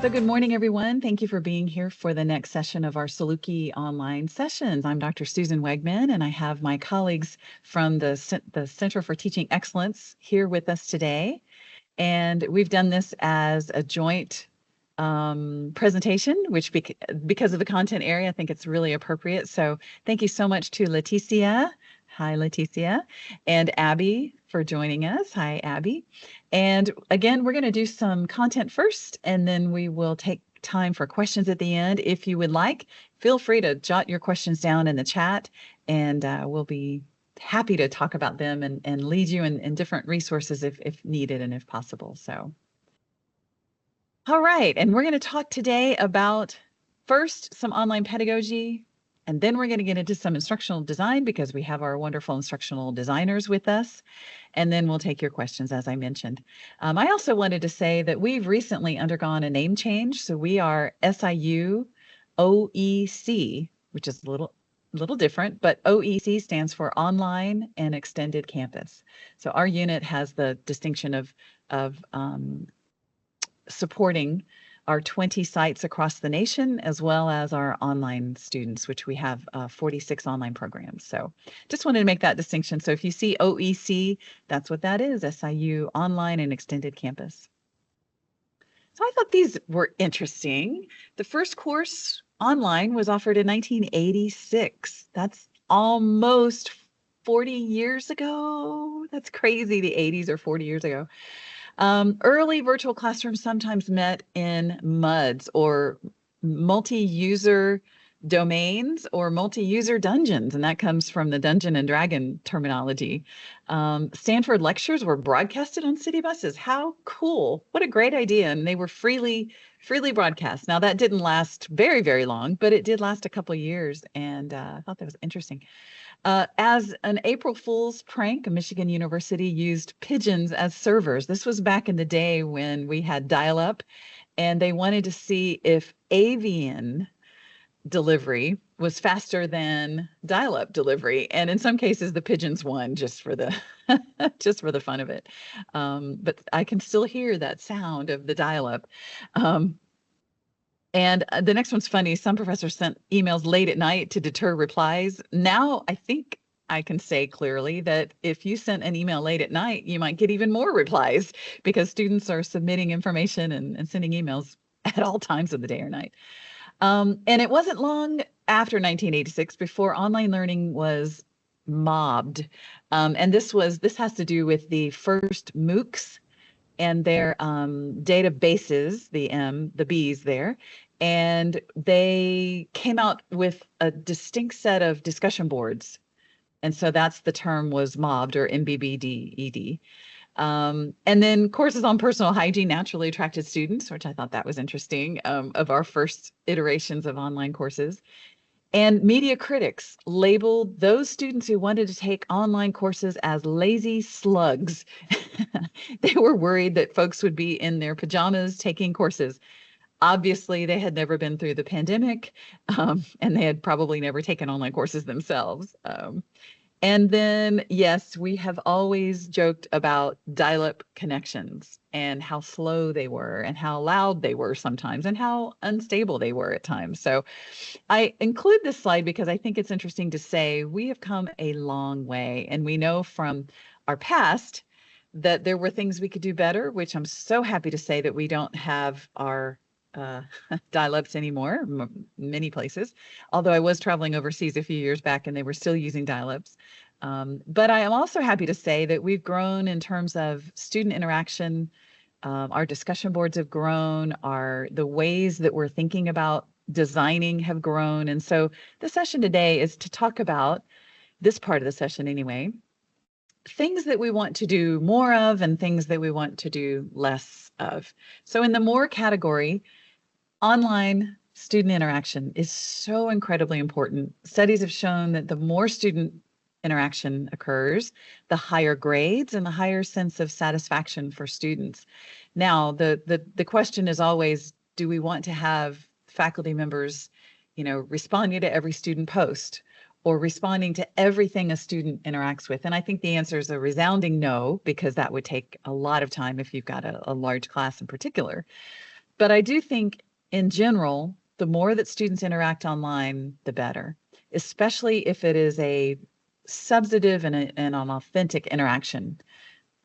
So good morning, everyone. Thank you for being here for the next session of our Saluki Online Sessions. I'm Dr. Susan Wegmann, and I have my colleagues from the Center for Teaching Excellence here with us today. And we've done this as a joint presentation, which because of the content area, I think it's really appropriate. So thank you so much to Leticia. Hi, Leticia, and Abby for joining us. Hi, Abby. And again, we're going to do some content first, and then we will take time for questions at the end. If you would like, feel free to jot your questions down in the chat, and we'll be happy to talk about them and lead you in different resources if needed and if possible. So, all right, and we're going to talk today about first some online pedagogy, and then we're going to get into some instructional design because we have our wonderful instructional designers with us. And then we'll take your questions, as I mentioned. I also wanted to say that we've recently undergone a name change. So we are SIU OEC, which is a little different, but OEC stands for Online and Extended Campus. So our unit has the distinction of supporting our 20 sites across the nation, as well as our online students, which we have 46 online programs. So just wanted to make that distinction. So if you see OEC, that's what that is, SIU Online and Extended Campus. So I thought these were interesting. The first course online was offered in 1986. That's almost 40 years ago. That's crazy, the 80s or 40 years ago. Early virtual classrooms sometimes met in MUDs or multi-user domains or multi-user dungeons, and that comes from the Dungeon and Dragon terminology. Stanford lectures were broadcasted on city buses. How cool. What a great idea. And they were freely broadcast. Now, that didn't last very, very long, but it did last a couple of years, and I thought that was interesting. As an April Fool's prank, Michigan University used pigeons as servers. This was back in the day when we had dial-up, and they wanted to see if avian delivery was faster than dial-up delivery. And in some cases, the pigeons won just for the just for the fun of it. But I can still hear that sound of the dial-up. And the next one's funny. Some professors sent emails late at night to deter replies. Now, I think I can say clearly that if you sent an email late at night, you might get even more replies because students are submitting information and sending emails at all times of the day or night. And it wasn't long after 1986 before online learning was mobbed. And this has to do with the first MOOCs and their databases, the B's there, and they came out with a distinct set of discussion boards. And so that's the term was mobbed, or MBBDED. And then courses on personal hygiene naturally attracted students, which I thought that was interesting, of our first iterations of online courses. And media critics labeled those students who wanted to take online courses as lazy slugs. They were worried that folks would be in their pajamas taking courses. Obviously, they had never been through the pandemic, and they had probably never taken online courses themselves. And then, yes, we have always joked about dial-up connections and how slow they were and how loud they were sometimes and how unstable they were at times. So I include this slide because I think it's interesting to say we have come a long way, and we know from our past that there were things we could do better, which I'm so happy to say that we don't have our dial-ups anymore, many places, although I was traveling overseas a few years back and they were still using dial-ups. But I am also happy to say that we've grown in terms of student interaction. Our discussion boards have grown, the ways that we're thinking about designing have grown. And so the session today is to talk about, this part of the session anyway, things that we want to do more of and things that we want to do less of. So in the more category, online student interaction is so incredibly important. Studies have shown that the more student interaction occurs, the higher grades and the higher sense of satisfaction for students. Now, the question is always, do we want to have faculty members, responding to every student post or responding to everything a student interacts with? And I think the answer is a resounding no, because that would take a lot of time if you've got a large class in particular. But I do think in general, the more that students interact online, the better, especially if it is a substantive and an authentic interaction.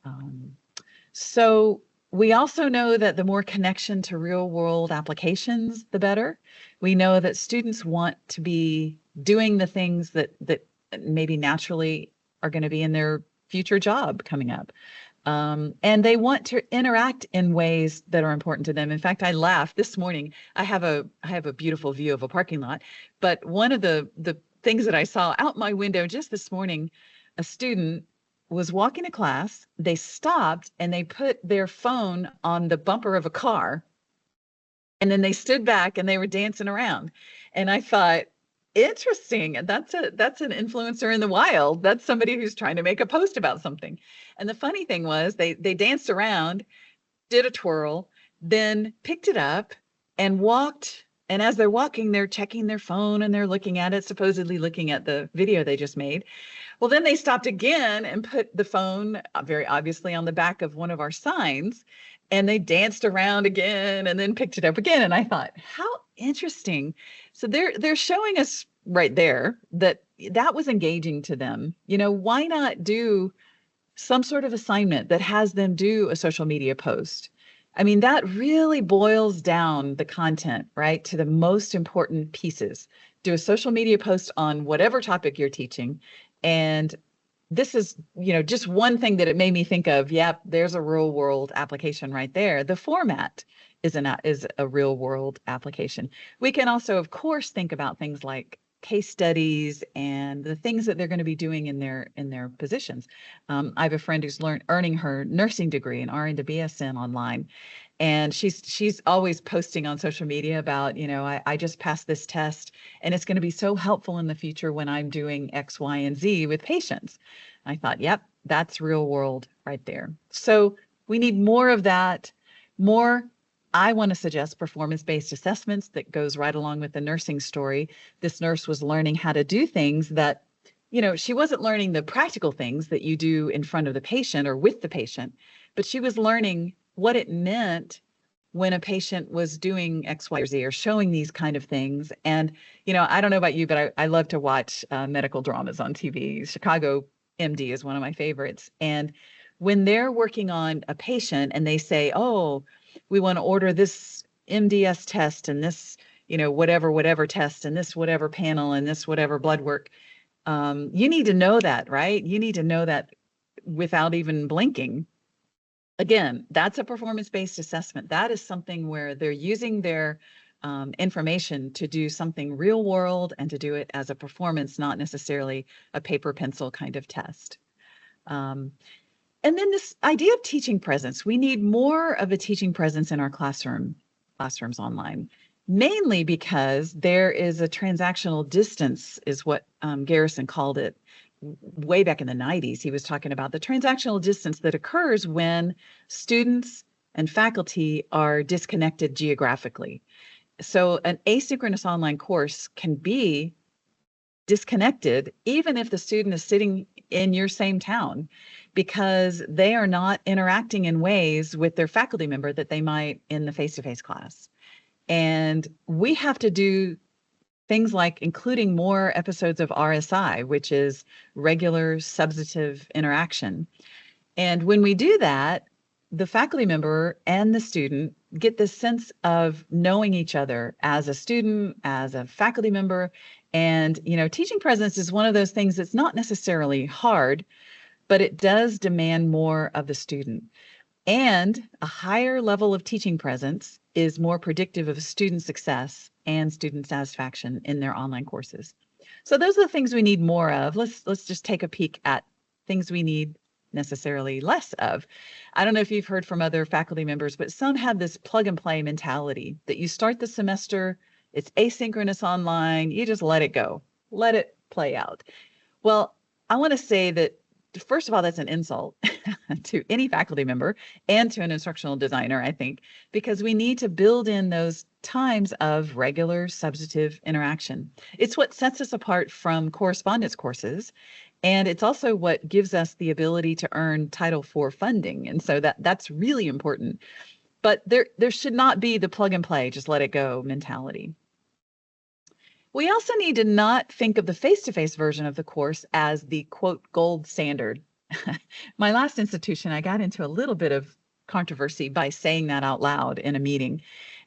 Um, so we also know that the more connection to real world applications, the better. We know that students want to be doing the things that maybe naturally are going to be in their future job coming up. And they want to interact in ways that are important to them. In fact, I laughed this morning. I have a beautiful view of a parking lot, but one of the things that I saw out my window just this morning, a student was walking to class. They stopped and they put their phone on the bumper of a car, and then they stood back and they were dancing around. And I thought, interesting. That's an influencer in the wild. That's somebody who's trying to make a post about something. And the funny thing was they danced around, did a twirl, then picked it up and walked. And as they're walking, they're checking their phone and they're looking at it, supposedly looking at the video they just made. Well, then they stopped again and put the phone very obviously on the back of one of our signs, and they danced around again and then picked it up again. And I thought, how interesting. So they're showing us right there that was engaging to them. You know, why not do some sort of assignment that has them do a social media post? I mean, that really boils down the content, right, to the most important pieces. Do a social media post on whatever topic you're teaching. And this is, you know, just one thing that it made me think of. Yep, there's a real world application right there. The format is a real world application. We can also, of course, think about things like case studies and the things that they're going to be doing in their positions. I have a friend who's earning her nursing degree, an RN to BSN online. And she's always posting on social media about, you know, I just passed this test and it's going to be so helpful in the future when I'm doing X, Y, and Z with patients. I thought, yep, that's real world right there. So we need more of that. More, I want to suggest performance-based assessments that goes right along with the nursing story. This nurse was learning how to do things that, you know, she wasn't learning the practical things that you do in front of the patient or with the patient, but she was learning what it meant when a patient was doing X, Y, or Z or showing these kind of things. And, you know, I don't know about you, but I love to watch medical dramas on TV. Chicago MD is one of my favorites. And when they're working on a patient and they say, oh, we want to order this MDS test and this, you know, whatever test and this whatever panel and this whatever blood work, you need to know that, right? You need to know that without even blinking. Again, that's a performance-based assessment. That is something where they're using their information to do something real world and to do it as a performance, not necessarily a paper pencil kind of test. And then this idea of teaching presence. We need more of a teaching presence in our classrooms online, mainly because there is a transactional distance, is what Garrison called it. Way back in the 90s, he was talking about the transactional distance that occurs when students and faculty are disconnected geographically. So an asynchronous online course can be disconnected even if the student is sitting in your same town, because they are not interacting in ways with their faculty member that they might in the face-to-face class. And we have to do things like including more episodes of RSI, which is regular substantive interaction. And when we do that, the faculty member and the student get this sense of knowing each other as a student, as a faculty member. And, you know, teaching presence is one of those things that's not necessarily hard, but it does demand more of the student. And a higher level of teaching presence is more predictive of student success and student satisfaction in their online courses. So those are the things we need more of. Let's just take a peek at things we need necessarily less of. I don't know if you've heard from other faculty members, but some have this plug and play mentality that you start the semester, it's asynchronous online, you just let it go, let it play out. Well, I want to say that first of all, that's an insult to any faculty member and to an instructional designer, I think, because we need to build in those times of regular substantive interaction. It's what sets us apart from correspondence courses, and it's also what gives us the ability to earn Title IV funding. And so that's really important. but there should not be the plug and play, just let it go mentality. We also need to not think of the face-to-face version of the course as the quote gold standard. My last institution, I got into a little bit of controversy by saying that out loud in a meeting,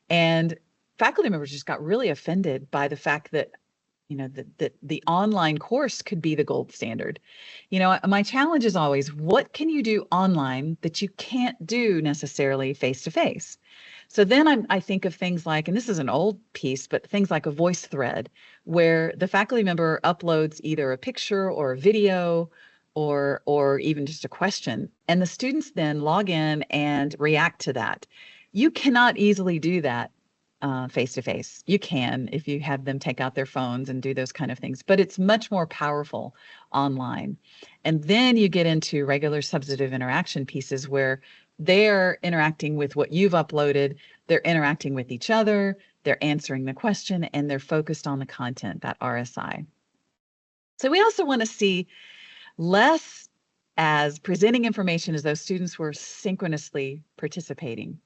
and faculty members just got really offended by the fact that that the online course could be the gold standard. My challenge is always, what can you do online that you can't do necessarily face to face? So then I think of things like, and this is an old piece, but things like a voice thread where the faculty member uploads either a picture or a video or even just a question, and the students then log in and react to that. You cannot easily do that face to face. You can if you have them take out their phones and do those kind of things, but it's much more powerful online. And then you get into regular substantive interaction pieces where they're interacting with what you've uploaded, they're interacting with each other, they're answering the question, and they're focused on the content, that RSI. So we also want to see less as presenting information as those students were synchronously participating.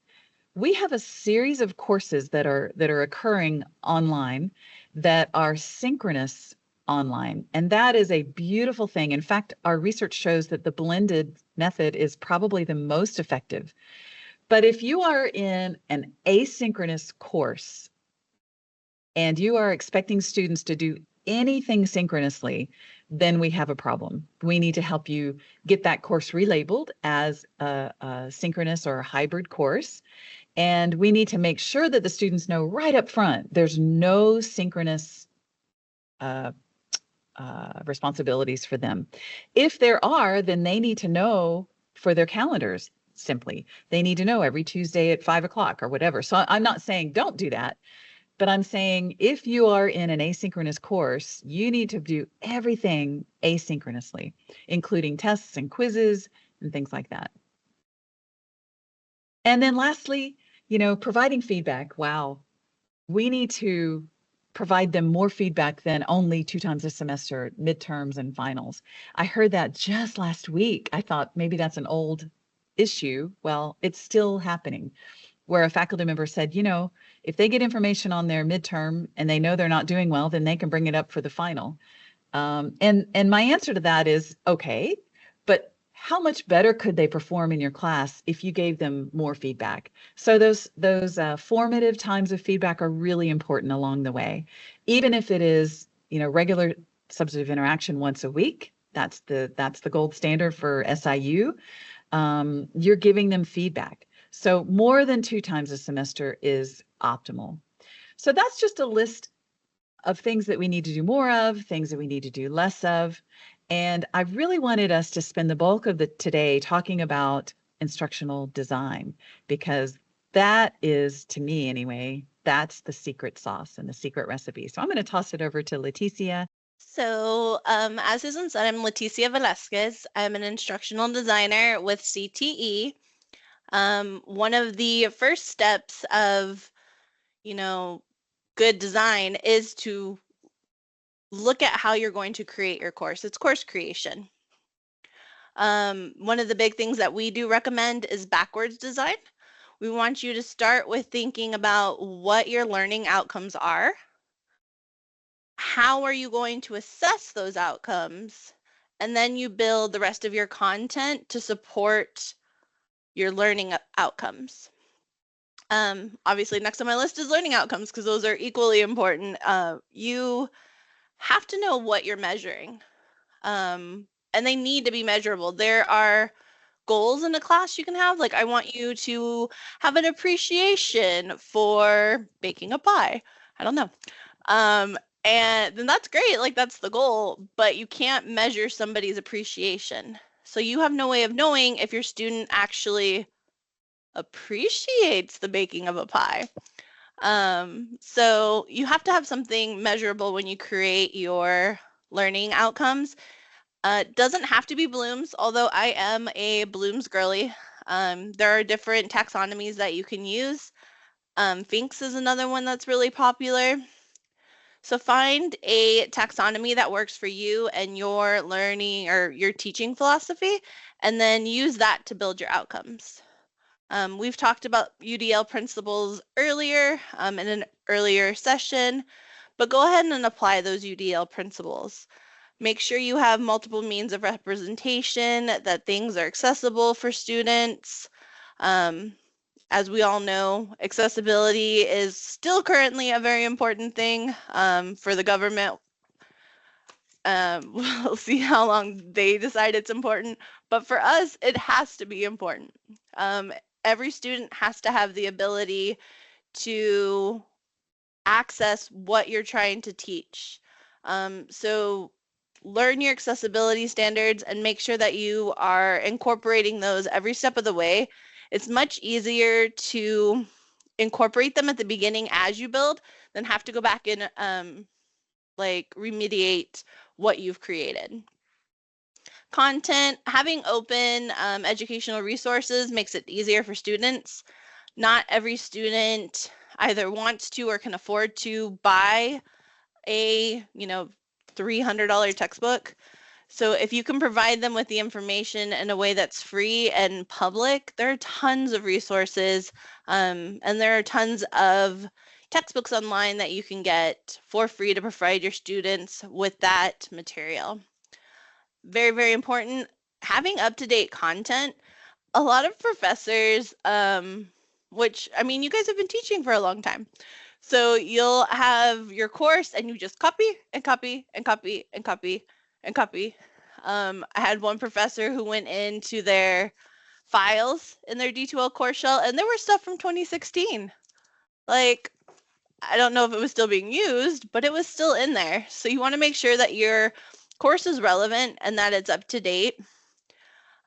We have a series of courses that are occurring online that are synchronous online, and that is a beautiful thing. In fact, our research shows that the blended method is probably the most effective. But if you are in an asynchronous course and you are expecting students to do anything synchronously, then we have a problem. We need to help you get that course relabeled as a synchronous or a hybrid course. And we need to make sure that the students know right up front, there's no synchronous responsibilities for them. If there are, then they need to know for their calendars, simply. They need to know every Tuesday at 5 o'clock or whatever. So I'm not saying don't do that, but I'm saying if you are in an asynchronous course, you need to do everything asynchronously, including tests and quizzes and things like that. And then lastly, providing feedback. Wow, we need to provide them more feedback than only 2 times a semester, midterms and finals. I heard that just last week. I thought maybe that's an old issue. Well, it's still happening, where a faculty member said, if they get information on their midterm and they know they're not doing well, then they can bring it up for the final. And my answer to that is, okay, but how much better could they perform in your class if you gave them more feedback? So those formative times of feedback are really important along the way. Even if it is, regular substantive interaction once a week, that's the gold standard for SIU. You're giving them feedback. So more than 2 times a semester is optimal. So that's just a list of things that we need to do more of, things that we need to do less of. And I really wanted us to spend the bulk of today talking about instructional design, because that is, to me anyway, that's the secret sauce and the secret recipe. So I'm going to toss it over to Leticia. So as Susan said, I'm Leticia Velasquez. I'm an instructional designer with CTE. One of the first steps of, good design is to look at how you're going to create your course. It's course creation. One of the big things that we do recommend is backwards design. We want you to start with thinking about what your learning outcomes are. How are you going to assess those outcomes? And then you build the rest of your content to support your learning outcomes. Obviously, next on my list is learning outcomes, because those are equally important. You have to know what you're measuring, and they need to be measurable. There are goals in a class you can have, like I want you to have an appreciation for baking a pie. I don't know. And then that's great, like that's the goal, but you can't measure somebody's appreciation. So you have no way of knowing if your student actually appreciates the baking of a pie. So you have to have something measurable when you create your learning outcomes. Doesn't have to be Bloom's, although I am a Bloom's girly. There are different taxonomies that you can use. Finks is another one that's really popular. So find a taxonomy that works for you and your learning or your teaching philosophy, and then use that to build your outcomes. We've talked about UDL principles earlier in an earlier session, but go ahead and apply those UDL principles. Make sure you have multiple means of representation, that things are accessible for students. As we all know, accessibility is still currently a very important thing for the government. We'll see how long they decide it's important, but for us, it has to be important. Every student has to have the ability to access what you're trying to teach. So learn your accessibility standards and make sure that you are incorporating those every step of the way. It's much easier to incorporate them at the beginning as you build than have to go back and like remediate what you've created. Content, having open educational resources makes it easier for students. Not every student either wants to or can afford to buy a, $300 textbook. So if you can provide them with the information in a way that's free and public, there are tons of resources and there are tons of textbooks online that you can get for free to provide your students with that material. Very, very important, having up-to-date content. A lot of professors, which, I mean, you guys have been teaching for a long time. So you'll have your course and you just copy and copy and copy and copy and copy. I had one professor who went into their files in their D2L course shell and there were stuff from 2016. Like, I don't know if it was still being used, but it was still in there. So you want to make sure that your course is relevant and that it's up to date.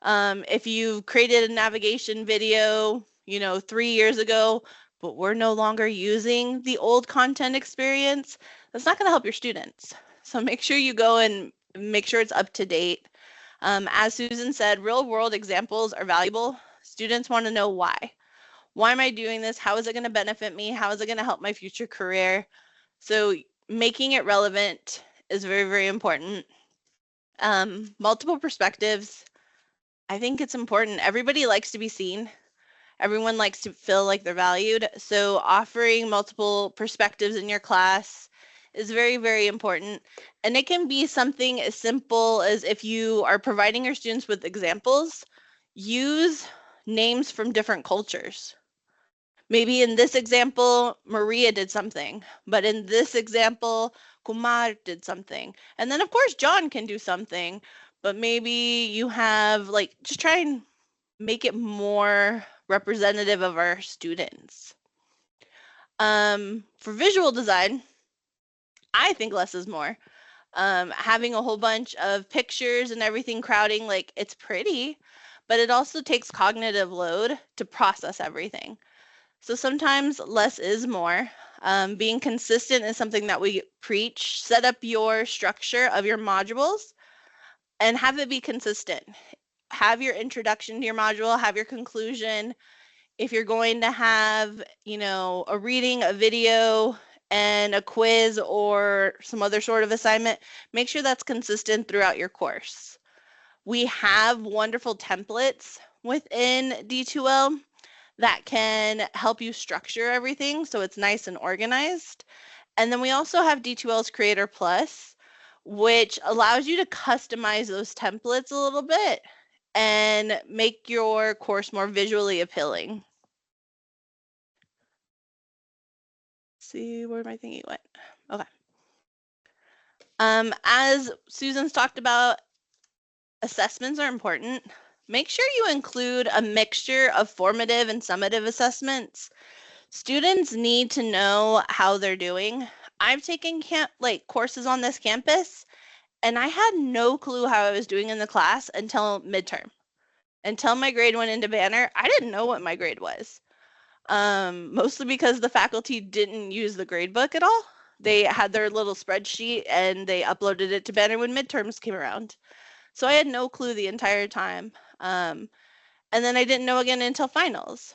If you've created a navigation video, 3 years ago, but we're no longer using the old content experience, that's not going to help your students. So make sure you go and make sure it's up to date. As Susan said, real world examples are valuable. Students want to know why. Why am I doing this? How is it going to benefit me? How is it going to help my future career? So making it relevant is very, very important. Multiple perspectives. I think it's important. Everybody likes to be seen. Everyone likes to feel like they're valued. So offering multiple perspectives in your class is very, very important. And it can be something as simple as if you are providing your students with examples, use names from different cultures. Maybe in this example, Maria did something, but in this example, Kumar did something. And then of course, John can do something, but maybe you have just try and make it more representative of our students. For visual design, I think less is more. Having a whole bunch of pictures and everything crowding, it's pretty, but it also takes cognitive load to process everything. So sometimes less is more. Being consistent is something that we preach. Set up your structure of your modules and have it be consistent. Have your introduction to your module, have your conclusion. If you're going to have, a reading, a video, and a quiz or some other sort of assignment, make sure that's consistent throughout your course. We have wonderful templates within D2L that can help you structure everything so it's nice and organized. And then we also have D2L's Creator Plus, which allows you to customize those templates a little bit and make your course more visually appealing. Let's see where my thingy went. Okay. As Susan's talked about, assessments are important. Make sure you include a mixture of formative and summative assessments. Students need to know how they're doing. I've taken courses on this campus, and I had no clue how I was doing in the class until midterm. Until my grade went into Banner, I didn't know what my grade was. Mostly because the faculty didn't use the grade book at all. They had their little spreadsheet and they uploaded it to Banner when midterms came around. So I had no clue the entire time. And then I didn't know again until finals.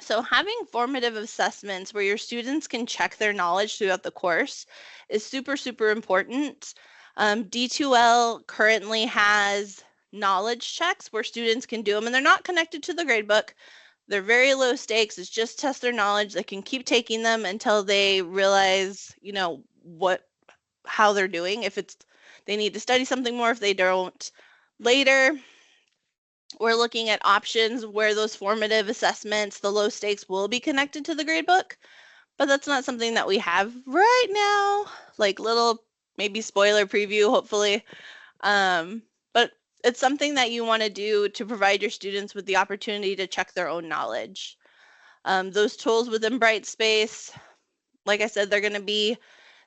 So having formative assessments where your students can check their knowledge throughout the course is super, super important. D2L currently has knowledge checks where students can do them, and they're not connected to the gradebook, They're very low stakes. It's just test their knowledge. They can keep taking them until they realize, how they're doing. If they need to study something more, if they don't later. We're looking at options where those formative assessments, the low stakes, will be connected to the gradebook, but that's not something that we have right now. Like little maybe spoiler preview, hopefully. But it's something that you want to do to provide your students with the opportunity to check their own knowledge. Those tools within Brightspace, like I said, they're going to be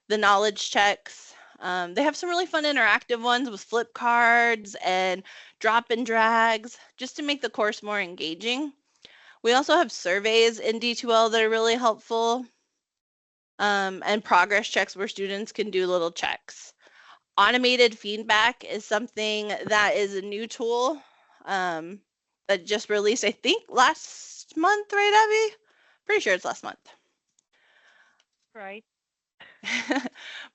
the knowledge checks. They have some really fun interactive ones with flip cards and drop and drags just to make the course more engaging. We also have surveys in D2L that are really helpful, and progress checks where students can do little checks. Automated feedback is something that is a new tool that just released, I think, last month, right, Abby? Pretty sure it's last month. Right.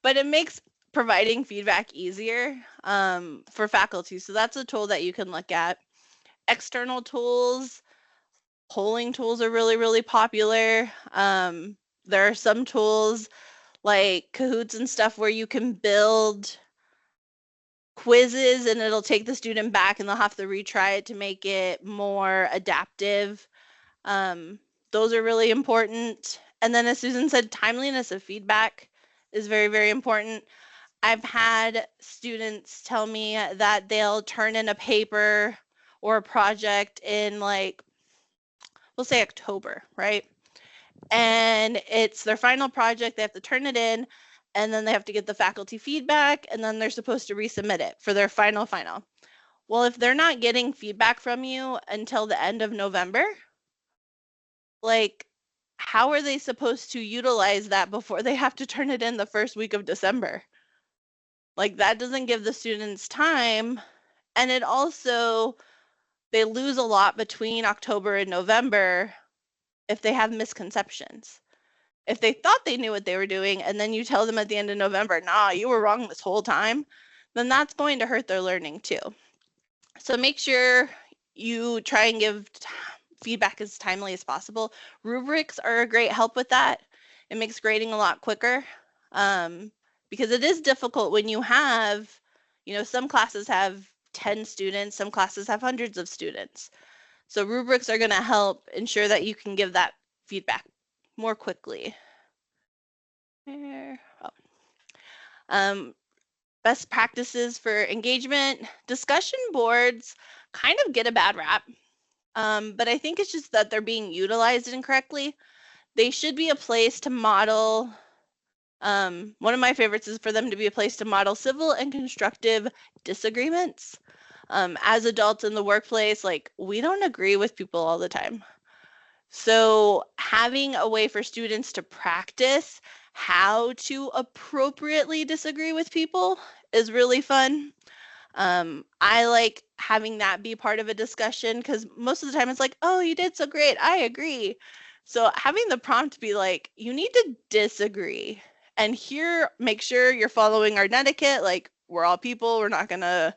But it makes providing feedback easier for faculty. So that's a tool that you can look at. External tools, polling tools are really, really popular. There are some tools like Kahoots and stuff where you can build quizzes and it'll take the student back and they'll have to retry it to make it more adaptive. Those are really important. And then as Susan said, timeliness of feedback is very, very important. I've had students tell me that they'll turn in a paper or a project in we'll say October, right? And it's their final project. They have to turn it in and then they have to get the faculty feedback and then they're supposed to resubmit it for their final. Well, if they're not getting feedback from you until the end of November, how are they supposed to utilize that before they have to turn it in the first week of December? That doesn't give the students time. And it also, they lose a lot between October and November if they have misconceptions. If they thought they knew what they were doing and then you tell them at the end of November, nah, you were wrong this whole time, then that's going to hurt their learning too. So make sure you try and give feedback as timely as possible. Rubrics are a great help with that. It makes grading a lot quicker because it is difficult when you have, some classes have 10 students, some classes have hundreds of students. So rubrics are going to help ensure that you can give that feedback more quickly. Best practices for engagement. Discussion boards kind of get a bad rap, but I think it's just that they're being utilized incorrectly. They should be a place to model. One of my favorites is for them to be a place to model civil and constructive disagreements. As adults in the workplace, we don't agree with people all the time. So having a way for students to practice how to appropriately disagree with people is really fun. I like having that be part of a discussion because most of the time it's oh, you did so great, I agree. So having the prompt be you need to disagree. And here, make sure you're following our etiquette. We're all people, we're not gonna,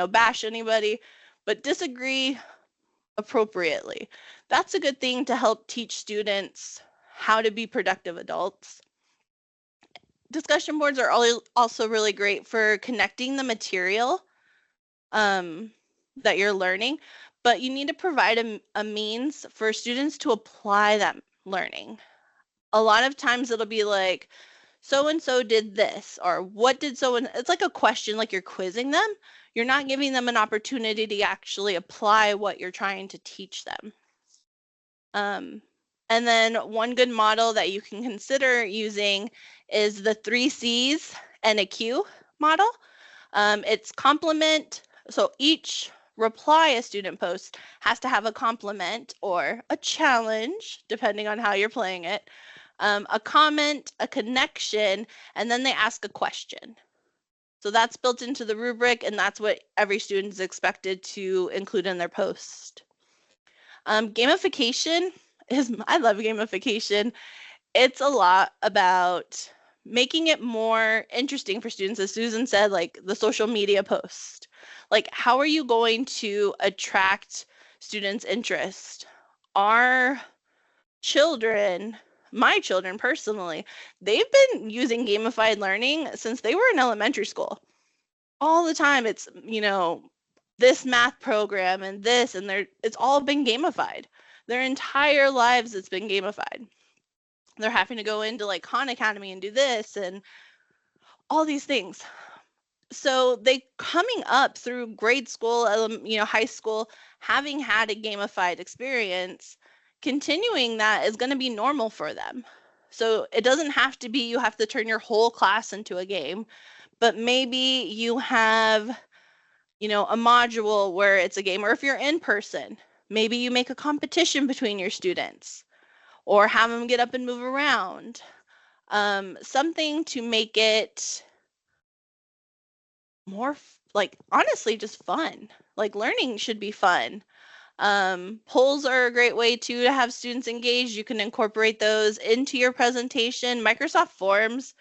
bash anybody, but disagree appropriately. That's a good thing to help teach students how to be productive adults. Discussion boards are also really great for connecting the material that you're learning, but you need to provide a means for students to apply that learning. A lot of times it'll be so-and-so did this, or what did so-and, it's like a question, you're quizzing them. You're not giving them an opportunity to actually apply what you're trying to teach them. And then one good model that you can consider using is the 3 C's and a Q model. It's complement. So each reply a student posts has to have a compliment or a challenge, depending on how you're playing it, a comment, a connection, and then they ask a question. So that's built into the rubric, and that's what every student is expected to include in their post. Gamification I love gamification. It's a lot about making it more interesting for students, as Susan said, the social media post. How are you going to attract students' interest? our children, my children personally, they've been using gamified learning since they were in elementary school. All the time it's, this math program and this, and it's all been gamified. Their entire lives it's been gamified. They're having to go into like Khan Academy and do this and all these things. So they coming up through grade school, high school, having had a gamified experience, continuing that is going to be normal for them. So it doesn't have to be you have to turn your whole class into a game, but maybe you have, a module where it's a game, or if you're in person, maybe you make a competition between your students or have them get up and move around. Something to make it more honestly just fun. Like learning should be fun. Polls are a great way too to have students engaged. You can incorporate those into your presentation. Microsoft Forms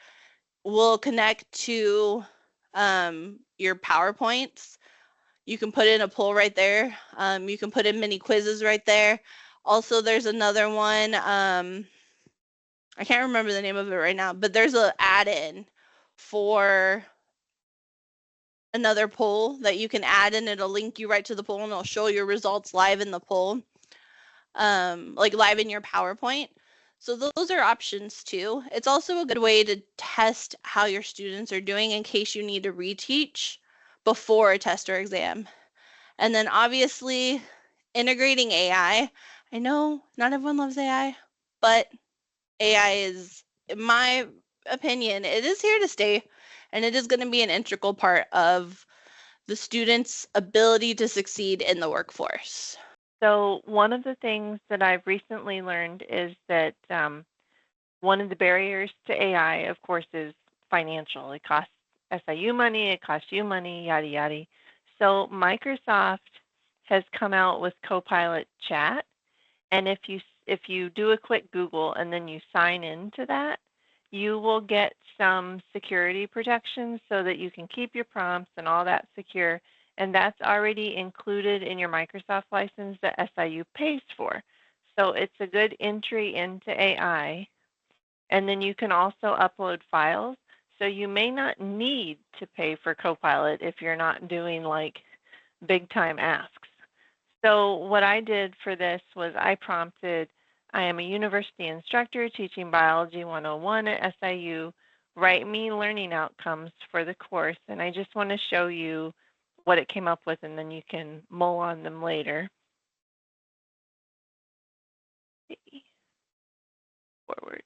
will connect to your PowerPoints. You can put in a poll right there. You can put in mini quizzes right there. Also, there's another one. I can't remember the name of it right now, but there's an add-in for another poll that you can add in. It'll link you right to the poll and it'll show your results live in the poll, like live in your PowerPoint. So those are options too. It's also a good way to test how your students are doing in case you need to reteach before a test or exam. And then obviously integrating AI. I know not everyone loves AI, but AI is, in my opinion, it is here to stay, and it is going to be an integral part of the student's ability to succeed in the workforce. So one of the things that I've recently learned is that one of the barriers to AI, of course, is financial. It costs SIU money, it costs you money, yada, yada. So Microsoft has come out with Copilot Chat, and if you do a quick Google and then you sign into that, you will get some security protections so that you can keep your prompts and all that secure, and that's already included in your Microsoft license that SIU pays for. So it's a good entry into AI, and then you can also upload files. So you may not need to pay for Copilot if you're not doing like big time asks. So what I did for this was I prompted, I am a university instructor teaching biology 101 at SIU. Write me learning outcomes for the course. And I just want to show you what it came up with, and then you can mull on them later. Forward.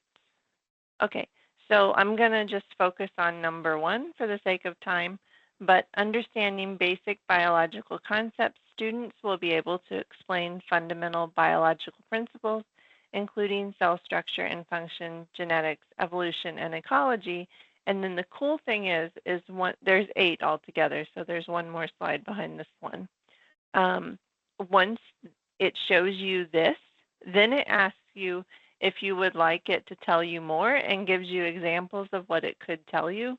Okay, so I'm going to just focus on number 1 for the sake of time. But understanding basic biological concepts, students will be able to explain fundamental biological principles, including cell structure and function, genetics, evolution, and ecology. And then the cool thing is there's 8 altogether, so there's one more slide behind this one. Once it shows you this, then it asks you if you would like it to tell you more and gives you examples of what it could tell you.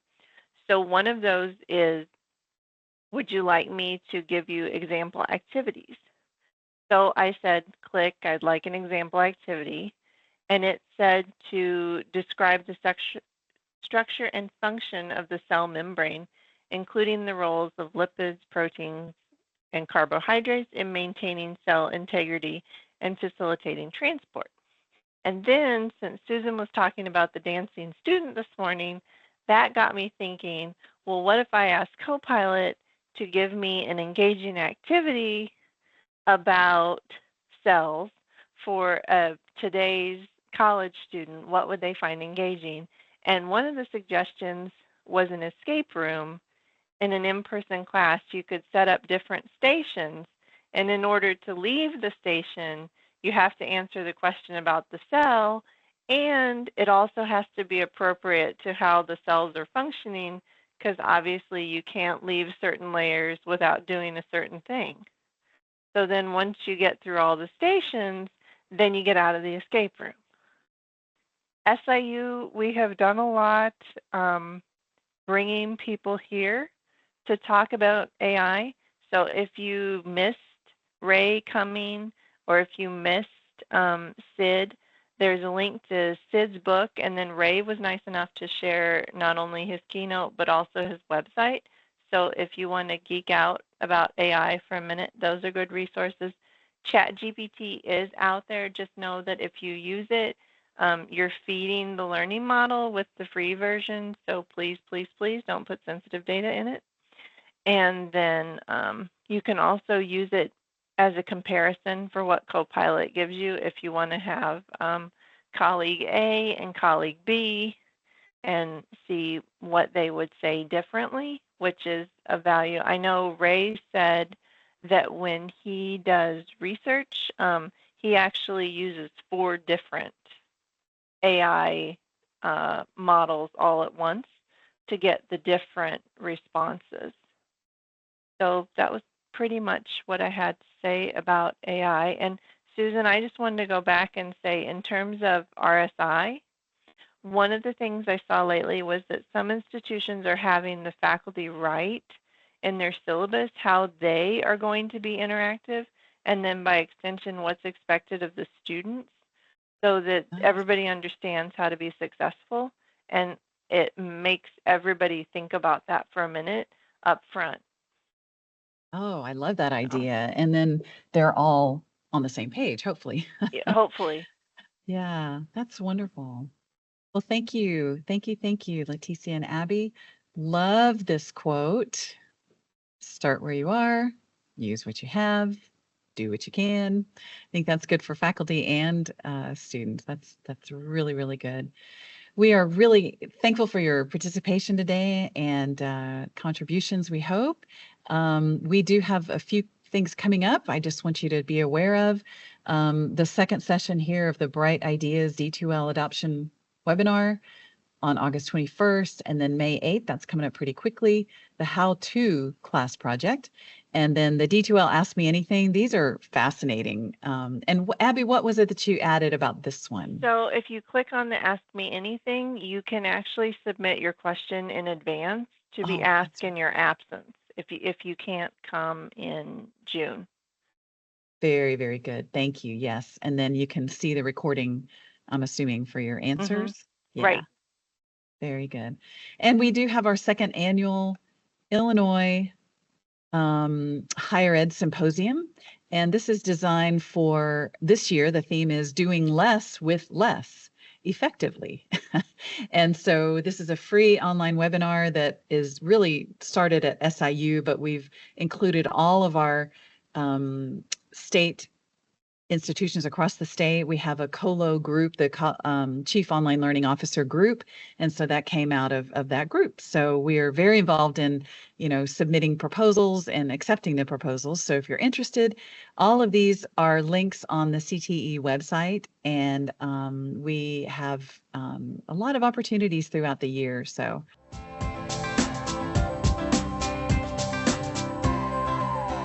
So one of those is, would you like me to give you example activities? So I said, click, I'd like an example activity. And it said to describe the structure and function of the cell membrane, including the roles of lipids, proteins, and carbohydrates in maintaining cell integrity and facilitating transport. And then, since Susan was talking about the dancing student this morning, that got me thinking, well, what if I ask Copilot to give me an engaging activity about cells for today's college student? What would they find engaging? And one of the suggestions was an escape room. In an in-person class, you could set up different stations, and in order to leave the station, you have to answer the question about the cell, and it also has to be appropriate to how the cells are functioning, because obviously you can't leave certain layers without doing a certain thing. So then once you get through all the stations, then you get out of the escape room. SIU, we have done a lot bringing people here to talk about AI. So if you missed Ray coming, or if you missed Sid. There's a link to Sid's book, and then Ray was nice enough to share not only his keynote, but also his website. So if you want to geek out about AI for a minute, those are good resources. ChatGPT is out there. Just know that if you use it, you're feeding the learning model with the free version. So please, please, please don't put sensitive data in it. And then you can also use it as a comparison for what Copilot gives you if you want to have colleague A and colleague B and see what they would say differently, which is a value. I know Ray said that when he does research, he actually uses 4 different AI models all at once to get the different responses. So that was pretty much what I had to say about AI. And Susan, I just wanted to go back and say, in terms of RSI, one of the things I saw lately was that some institutions are having the faculty write in their syllabus how they are going to be interactive, and then by extension, what's expected of the students, so that everybody understands how to be successful. And it makes everybody think about that for a minute up front. Oh, I love that idea. And then they're all on the same page, hopefully. Yeah, hopefully. Yeah, that's wonderful. Well, thank you. Thank you. Thank you, Leticia and Abby. Love this quote. Start where you are, use what you have, do what you can. I think that's good for faculty and students. That's really, really good. We are really thankful for your participation today and contributions, we hope. We do have a few things coming up I just want you to be aware of. The second session here of the Bright Ideas D2L Adoption webinar on August 21st, and then May 8th, that's coming up pretty quickly, the How-To class project, and then the D2L Ask Me Anything. These are fascinating. And Abby, what was it that you added about this one? So if you click on the Ask Me Anything, you can actually submit your question in advance to be asked in your absence if you can't come in June. Very, very good. Thank you. Yes. And then you can see the recording, I'm assuming, for your answers. Yeah. Right. Very good. And we do have our second annual Illinois Higher Ed Symposium. And this is designed for this year. The theme is doing less with less effectively. And so this is a free online webinar that is really started at SIU, but we've included all of our state institutions across the state. We have a COLO group, the Chief Online Learning Officer group, and so that came out of that group. So we are very involved in, submitting proposals and accepting the proposals. So if you're interested, all of these are links on the CTE website, and we have a lot of opportunities throughout the year. So